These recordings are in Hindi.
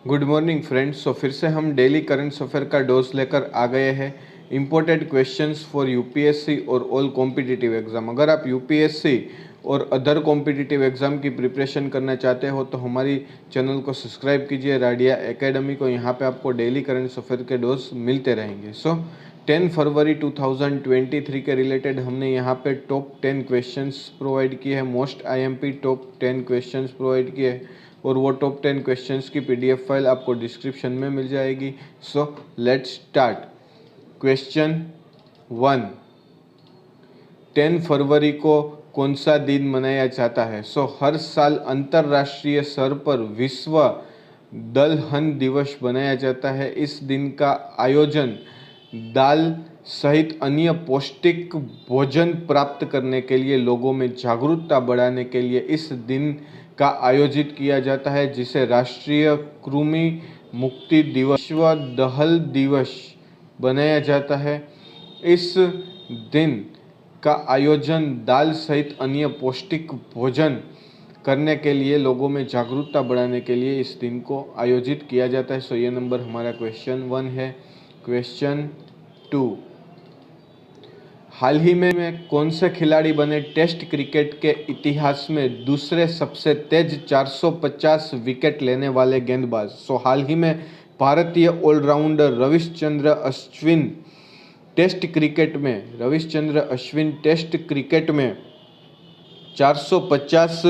Good morning friends. फिर से हम डेली करंट अफेयर का डोज लेकर आ गए हैं। इम्पोर्टेंट क्वेश्चंस फॉर यूपीएससी और ऑल कॉम्पिटिटिव एग्जाम। अगर आप यूपीएससी और अदर कॉम्पिटिटिव एग्जाम की प्रिपरेशन करना चाहते हो तो हमारी चैनल को सब्सक्राइब कीजिए, राडिया एकेडमी को। यहाँ पे आपको डेली करंट अफेयर के डोज मिलते रहेंगे। 10 फरवरी 2023 के रिलेटेड हमने यहाँ पे टॉप 10 क्वेश्चंस प्रोवाइड किए हैं। Most IMP top 10 questions provide किए हैं और वो टॉप 10 क्वेश्चंस की पीडीएफ फाइल आपको डिस्क्रिप्शन में मिल जाएगी। Let's start. क्वेश्चन 1, 10 फरवरी को कौन सा दिन मनाया जाता है? हर साल अंतर्राष्ट्रीय स्तर पर विश्व दलहन दिवस बनाया जाता है। इस दिन का आयोजन दाल सहित अन्य पौष्टिक भोजन प्राप्त करने के लिए, लोगों में जागरूकता बढ़ाने के लिए इस दिन का आयोजित किया जाता है, जिसे राष्ट्रीय कृमि मुक्ति दिवस, विश्व दहल दिवस बनाया जाता है। इस दिन का आयोजन दाल सहित अन्य पौष्टिक भोजन करने के लिए, लोगों में जागरूकता बढ़ाने के लिए इस दिन को आयोजित किया जाता है। ये नंबर हमारा क्वेश्चन 1 है। क्वेश्चन 2, हाल ही में कौन से खिलाड़ी बने टेस्ट क्रिकेट के इतिहास में दूसरे सबसे तेज 450 विकेट लेने वाले गेंदबाज? हाल ही में भारतीय allrounder Ravichandra Ashwin test cricket में 450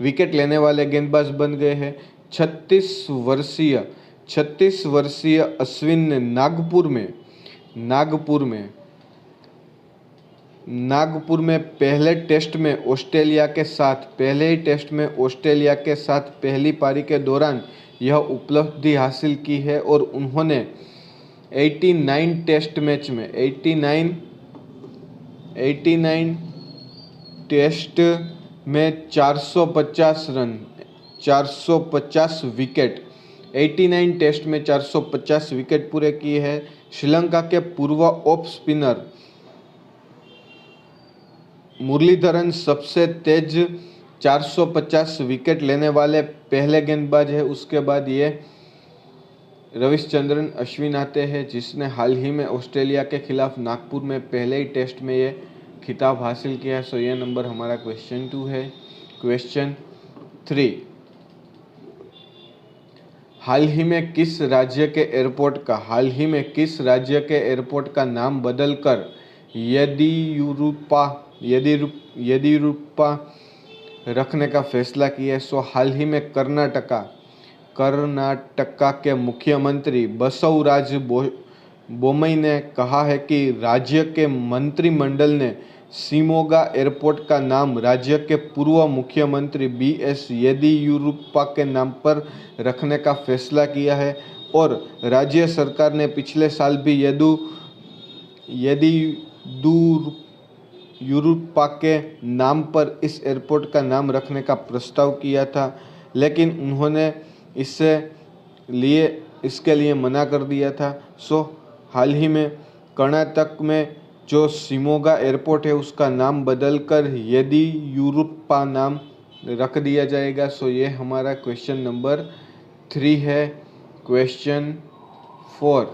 विकेट लेने वाले गेंदबाज बन गए हैं। 36 वर्षीय अश्विन ने नागपुर में पहले ही टेस्ट में ऑस्ट्रेलिया के साथ पहली पारी के दौरान यह उपलब्धि हासिल की है और उन्होंने 89 टेस्ट में 450 विकेट पूरे किए हैं। श्रीलंका के पूर्व ऑफ स्पिनर मुरलीधरन सबसे तेज 450 विकेट लेने वाले पहले गेंदबाज है। उसके बाद ये रविचंद्रन अश्विन आते हैं, जिसने हाल ही में ऑस्ट्रेलिया के खिलाफ नागपुर में पहले ही टेस्ट में ये खिताब हासिल किया है। ये नंबर हमारा क्वेश्चन 2 है। क्वेश्चन 3, हाल ही में किस राज्य के एयरपोर्ट का नाम बदलकर येदियुरप्पा रखने का फैसला किया है? हाल ही में कर्नाटका के मुख्यमंत्री बसवराज बोम्मई ने कहा है कि राज्य के मंत्रिमंडल ने शिमोगा एयरपोर्ट का नाम राज्य के पूर्व मुख्यमंत्री बीएस येदियुरप्पा के नाम पर रखने का फैसला किया है और राज्य सरकार ने पिछले साल भी येदियुरप्पा के नाम पर इस एयरपोर्ट का नाम रखने का प्रस्ताव किया था, लेकिन उन्होंने इसके लिए मना कर दिया था। हाल ही में कर्नाटक में जो शिमोगा एयरपोर्ट है उसका नाम बदलकर येदियुरप्पा नाम रख दिया जाएगा। ये हमारा क्वेश्चन नंबर 3 है। क्वेश्चन 4,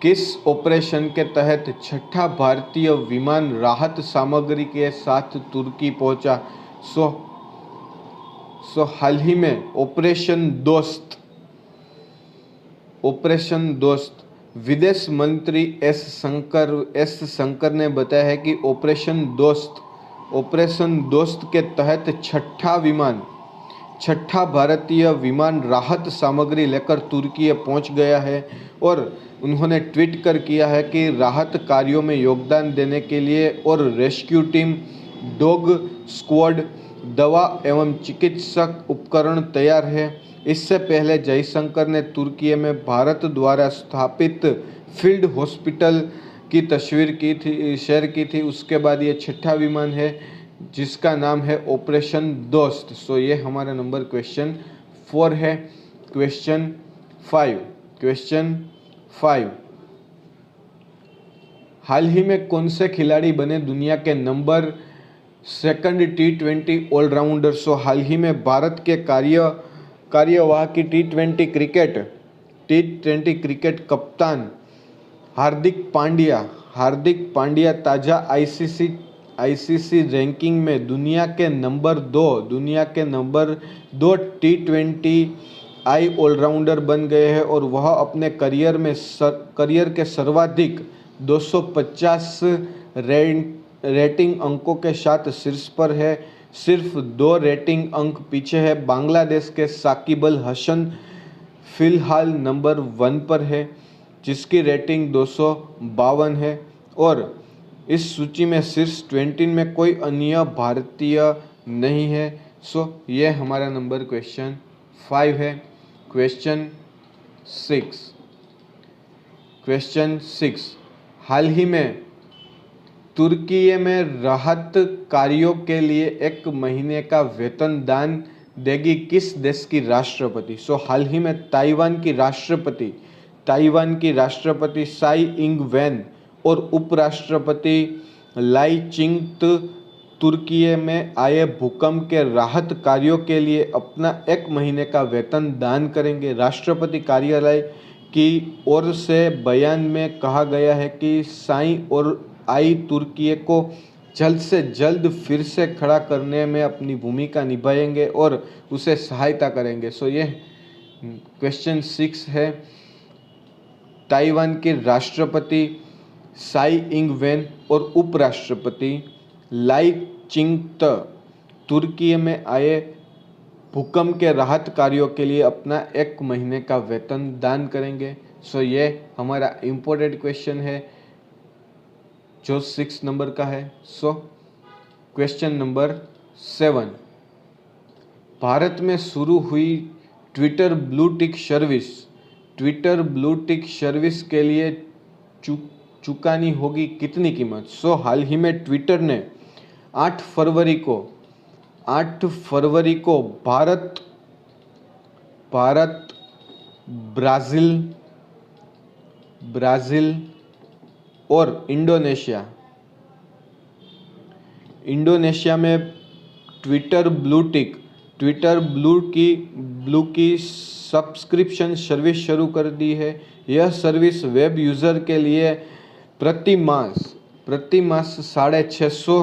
किस ऑपरेशन के तहत 6ठा भारतीय विमान राहत सामग्री के साथ तुर्की पहुंचा? हाल ही में ऑपरेशन दोस्त विदेश मंत्री एस शंकर ने बताया है कि ऑपरेशन दोस्त के तहत छठा भारतीय विमान राहत सामग्री लेकर तुर्की पहुंच गया है और उन्होंने ट्वीट कर किया है कि राहत कार्यों में योगदान देने के लिए और रेस्क्यू टीम, डॉग स्क्वाड, दवा एवं चिकित्सक उपकरण तैयार है। इससे पहले जयशंकर ने तुर्की में भारत द्वारा स्थापित फील्ड हॉस्पिटल की तस्वीर शेयर की थी। उसके बाद ये 6ठा विमान है जिसका नाम है ऑपरेशन दोस्त। ये हमारा नंबर क्वेश्चन 4 है। क्वेश्चन 5, हाल ही में कौन से खिलाड़ी बने दुनिया के नंबर सेकंड T20 ऑलराउंडर। सो हाल ही में भारत के कार्यवाह की T20 क्रिकेट कप्तान हार्दिक पांड्या ताज़ा आईसीसी रैंकिंग में दुनिया के नंबर दो T20 ऑलराउंडर बन गए हैं और वह अपने करियर के सर्वाधिक 250 रेटिंग अंकों के साथ शीर्ष पर है। सिर्फ 2 रेटिंग अंक पीछे है। बांग्लादेश के साकिब अल हसन फिलहाल नंबर 1 पर है जिसकी रेटिंग 252 है और इस सूची में शीर्ष 20 में कोई अन्य भारतीय नहीं है। सो ये हमारा नंबर क्वेश्चन 5 है। क्वेश्चन 6 हाल ही में तुर्की में राहत कार्यों के लिए 1 महीने का वेतन दान देगी किस देश की राष्ट्रपति। सो हाल ही में ताइवान की राष्ट्रपति साई इंग वेन और उपराष्ट्रपति लाई चिंग तुर्की में आए भूकंप के राहत कार्यों के लिए अपना 1 महीने का वेतन दान करेंगे। राष्ट्रपति कार्यालय की ओर से बयान में कहा गया है कि साई और आई तुर्की को जल्द से जल्द फिर से खड़ा करने में अपनी भूमिका निभाएंगे और उसे सहायता करेंगे। सो ये क्वेश्चन 6 है। ताइवान के राष्ट्रपति साई इंग वेन और उपराष्ट्रपति लाई चिंग तुर्की में आए भूकंप के राहत कार्यों के लिए अपना 1 महीने का वेतन दान करेंगे। सो ये हमारा इम्पोर्टेंट क्वेश्चन है जो 6 नंबर का है। सो क्वेश्चन नंबर 7 भारत में शुरू हुई ट्विटर ब्लू टिक सर्विस के लिए चुकानी होगी कितनी कीमत। सो हाल ही में ट्विटर ने 8 फरवरी को भारत ब्राज़ील और इंडोनेशिया में ट्विटर ब्लू की सब्सक्रिप्शन सर्विस शुरू कर दी है। यह सर्विस वेब यूज़र के लिए प्रति मास 650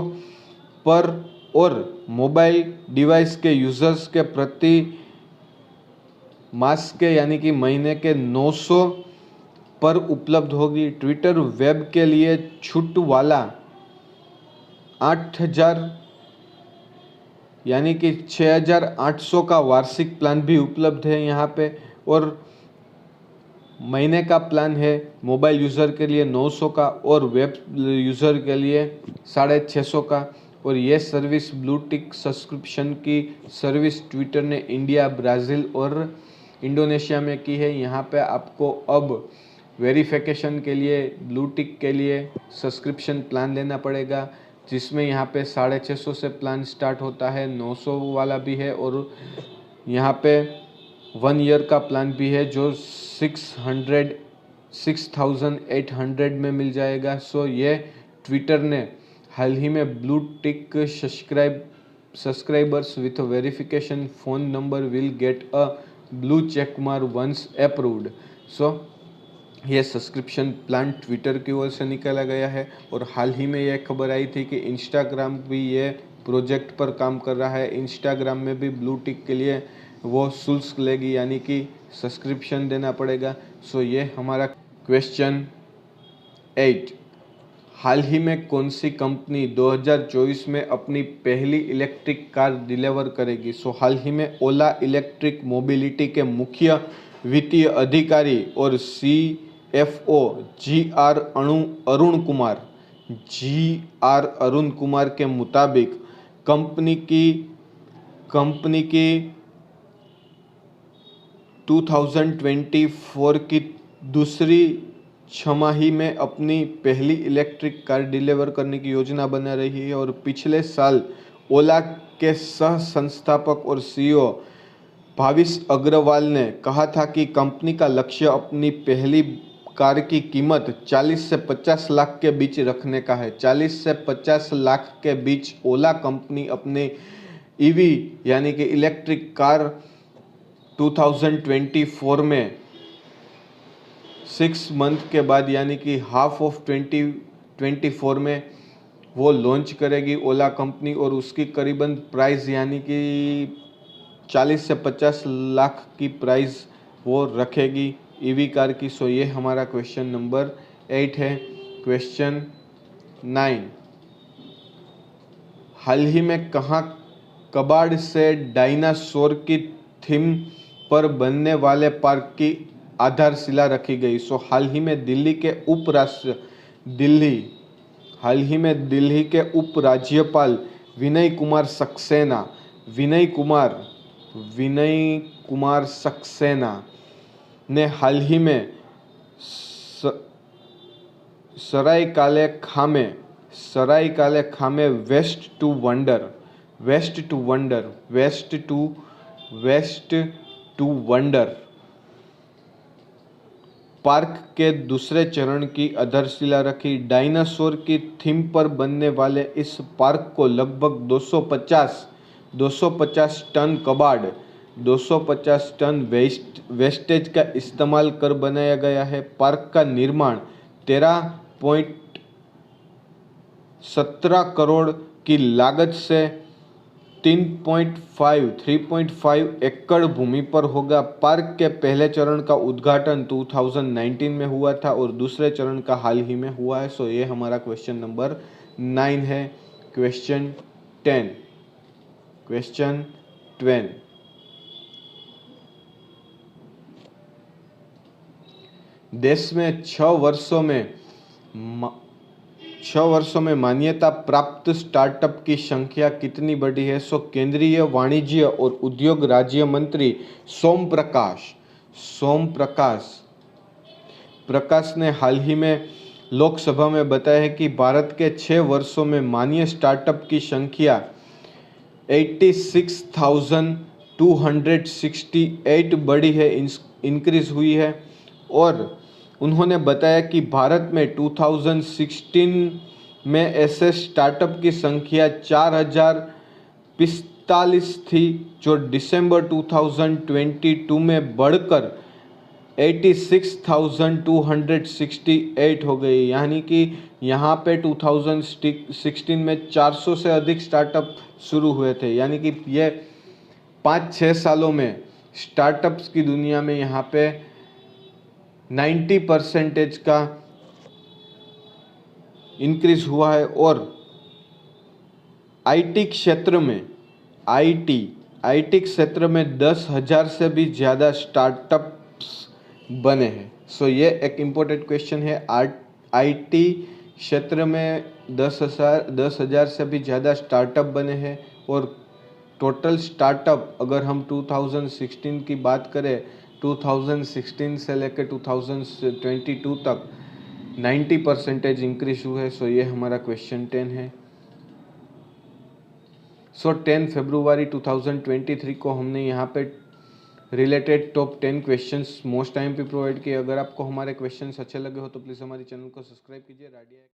पर और मोबाइल डिवाइस के यूज़र्स के प्रति मास के यानी कि महीने के 900 पर उपलब्ध होगी। ट्विटर वेब के लिए छूट वाला 8000 यानी कि 6800 का वार्षिक प्लान भी उपलब्ध है यहाँ पे और महीने का प्लान है मोबाइल यूज़र के लिए 900 का और वेब यूज़र के लिए 650 का। और ये सर्विस ब्लू टिक सब्सक्रिप्शन की सर्विस ट्विटर ने इंडिया, ब्राज़ील और इंडोनेशिया में की है। यहाँ पे आपको अब वेरिफिकेशन के लिए ब्लू टिक के लिए सब्सक्रिप्शन प्लान लेना पड़ेगा जिसमें यहाँ पे 650 से प्लान स्टार्ट होता है, 900 वाला भी है और यहाँ पे 1 ईयर का प्लान भी है जो 6800 में मिल जाएगा। सो ये ट्विटर ने हाल ही में blue tick subscribers with verification phone number will get a blue check mark once approved. So ये सब्सक्रिप्शन प्लान ट्विटर की ओर से निकाला गया है और हाल ही में यह खबर आई थी कि इंस्टाग्राम भी ये प्रोजेक्ट पर काम कर रहा है। इंस्टाग्राम में भी ब्लू टिक के लिए वो शुल्क लेगी यानी कि सब्सक्रिप्शन देना पड़ेगा। सो ये हमारा क्वेश्चन 8 हाल ही में कौन सी कंपनी 2024 में अपनी पहली इलेक्ट्रिक कार डिलीवर करेगी। सो हाल ही में ओला इलेक्ट्रिक मोबिलिटी के मुख्य वित्तीय अधिकारी और CFO GR अरुण कुमार के मुताबिक कंपनी की 2024 की दूसरी छमाही में अपनी पहली इलेक्ट्रिक कार डिलीवर करने की योजना बना रही है और पिछले साल ओला के सह संस्थापक और CEO भाविश अग्रवाल ने कहा था कि कंपनी का लक्ष्य अपनी पहली कार की कीमत 40 से 50 लाख के बीच रखने का है। 40 से 50 लाख के बीच ओला कंपनी अपने ईवी यानी कि इलेक्ट्रिक कार 2024 में 6 मंथ के बाद यानी कि हाफ ऑफ 2024 में वो लॉन्च करेगी ओला कंपनी, और उसकी करीबन प्राइस यानी कि 40 से 50 लाख की प्राइस वो रखेगी ईवी कार की। सो ये हमारा क्वेश्चन नंबर 8 है। क्वेश्चन 9, हाल ही में कहाँ कबाड़ से डायनासोर की थीम पर बनने वाले पार्क की आधारशिला रखी गई? सो हाल ही में दिल्ली के उपराज्यपाल विनय कुमार सक्सेना ने हाल ही में सराय खामे वेस्ट टू वंडर पार्क के दूसरे चरण की आधारशिला रखी। डायनासोर की थीम पर बनने वाले इस पार्क को लगभग 250 टन कबाड़, 250 टन वेस्टेज का इस्तेमाल कर बनाया गया है। पार्क का निर्माण 13.17 करोड़ की लागत से 3.5 एकड़ भूमि पर होगा। पार्क के पहले चरण का उद्घाटन 2019 में हुआ था और दूसरे चरण का हाल ही में हुआ है। सो ये हमारा क्वेश्चन नंबर 9 है। क्वेश्चन 10, क्वेश्चन 12, देश में 6 वर्षों में मान्यता प्राप्त स्टार्टअप की संख्या कितनी बढ़ी है? सो केंद्रीय वाणिज्य और उद्योग राज्य मंत्री सोम प्रकाश ने हाल ही में लोकसभा में बताया है कि भारत के 6 वर्षों में मान्य स्टार्टअप की संख्या 86,268 बढ़ी है, इंक्रीज हुई है। और उन्होंने बताया कि भारत में 2016 में ऐसे स्टार्टअप की संख्या 4045 थी, जो दिसंबर 2022 में बढ़कर 86,268 हो गई। यानी कि यहाँ पे 2016 में 400 से अधिक स्टार्टअप शुरू हुए थे। यानी कि ये 5-6 सालों में स्टार्टअप्स की दुनिया में यहाँ पे 90% का इंक्रीज हुआ है। और आईटी क्षेत्र में 10,000 से भी ज़्यादा स्टार्टअप्स बने हैं। सो ये एक इम्पोर्टेंट क्वेश्चन है। आईटी क्षेत्र में 10,000 से भी ज़्यादा स्टार्टअप बने हैं। और टोटल स्टार्टअप अगर हम 2016 की बात करें, 2016 से लेकर 2022 तक 90% इंक्रीज हुए। सो ये हमारा क्वेश्चन 10 है। सो 10 फरवरी 2023 को हमने यहाँ पे related top 10 questions most time पे प्रोवाइड किए। अगर आपको हमारे क्वेश्चंस अच्छे लगे हो तो प्लीज़ हमारे चैनल को सब्सक्राइब कीजिए।